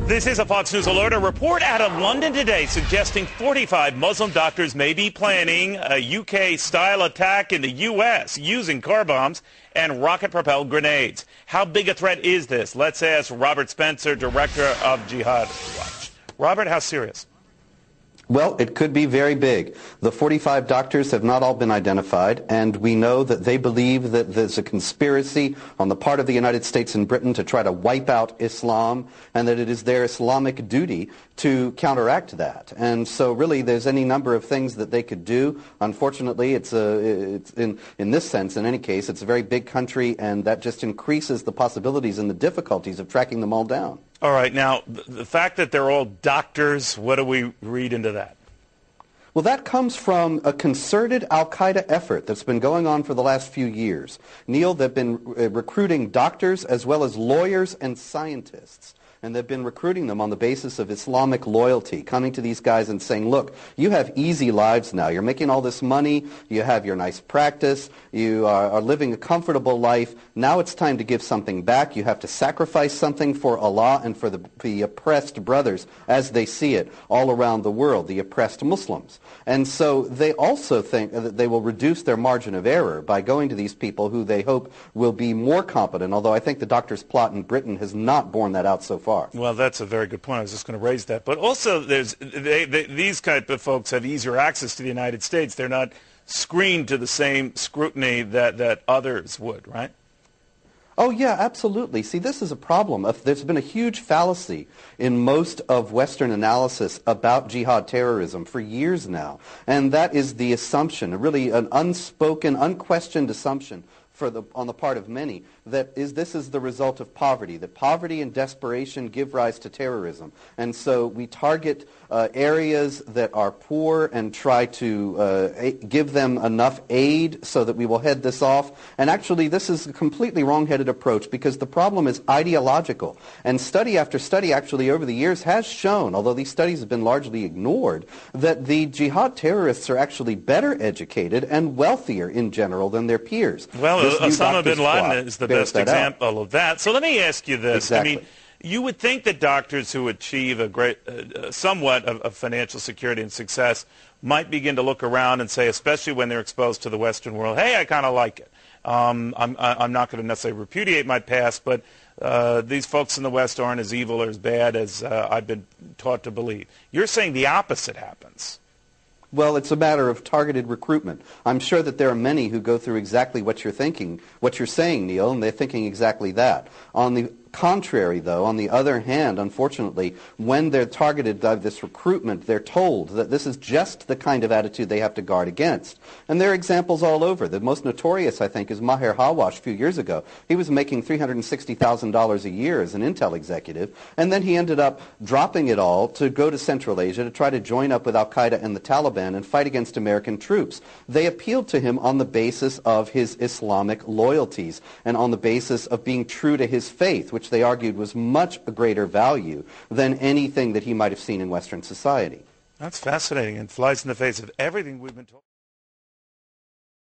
This is a Fox News alert. A report out of London today suggesting 45 Muslim doctors may be planning a UK-style attack in the U.S. using car bombs and rocket-propelled grenades. How big a threat is this? Let's ask Robert Spencer, director of Jihadi Watch. Robert, how serious? Well, it could be very big. The 45 doctors have not all been identified, and we know that they believe that there's a conspiracy on the part of the United States and Britain to try to wipe out Islam, and that it is their Islamic duty to counteract that. And so really there's any number of things that they could do. Unfortunately, it's in this sense, in any case, it's a very big country, and that just increases the possibilities and the difficulties of tracking them all down. All right. Now, the fact that they're all doctors, what do we read into that? Well, that comes from a concerted al-Qaeda effort that's been going on for the last few years. Neil, they've been recruiting doctors as well as lawyers and scientists. And they've been recruiting them on the basis of Islamic loyalty, coming to these guys and saying, look, you have easy lives now. You're making all this money. You have your nice practice. You are living a comfortable life. Now it's time to give something back. You have to sacrifice something for Allah and for the oppressed brothers, as they see it, all around the world, the oppressed Muslims. And so they also think that they will reduce their margin of error by going to these people who they hope will be more competent, although I think the doctor's plot in Britain has not borne that out so far. Well, that's a very good point. I was just going to raise that. But also, these kind of folks have easier access to the United States. They're not screened to the same scrutiny that others would, right? Oh, yeah, absolutely. See, this is a problem. There's been a huge fallacy in most of Western analysis about jihad terrorism for years now, and that is the assumption, really an unspoken, unquestioned assumption on the part of many, that this is the result of poverty, that poverty and desperation give rise to terrorism. And so we target areas that are poor and try to give them enough aid so that we will head this off. And actually, this is a completely wrong-headed approach because the problem is ideological. And study after study actually over the years has shown, although these studies have been largely ignored, that the jihad terrorists are actually better educated and wealthier in general than their peers. Well, Osama bin Laden is the best example of that. So let me ask you this. Exactly. I mean, you would think that doctors who achieve a great, somewhat of financial security and success might begin to look around and say, especially when they're exposed to the Western world, hey, I kind of like it. I'm not going to necessarily repudiate my past, but these folks in the West aren't as evil or as bad as I've been taught to believe. You're saying the opposite happens. Well, it's a matter of targeted recruitment. I'm sure that there are many who go through exactly what you're thinking, what you're saying, Neil, and they're thinking exactly that. On the contrary, though, on the other hand, unfortunately, when they're targeted by this recruitment, they're told that this is just the kind of attitude they have to guard against. And there are examples all over. The most notorious, I think, is Maher Hawash a few years ago. He was making $360,000 a year as an Intel executive, and then he ended up dropping it all to go to Central Asia to try to join up with al-Qaeda and the Taliban and fight against American troops. They appealed to him on the basis of his Islamic loyalties and on the basis of being true to his faith, which they argued was much a greater value than anything that he might have seen in Western society. That's fascinating and flies in the face of everything we've been told.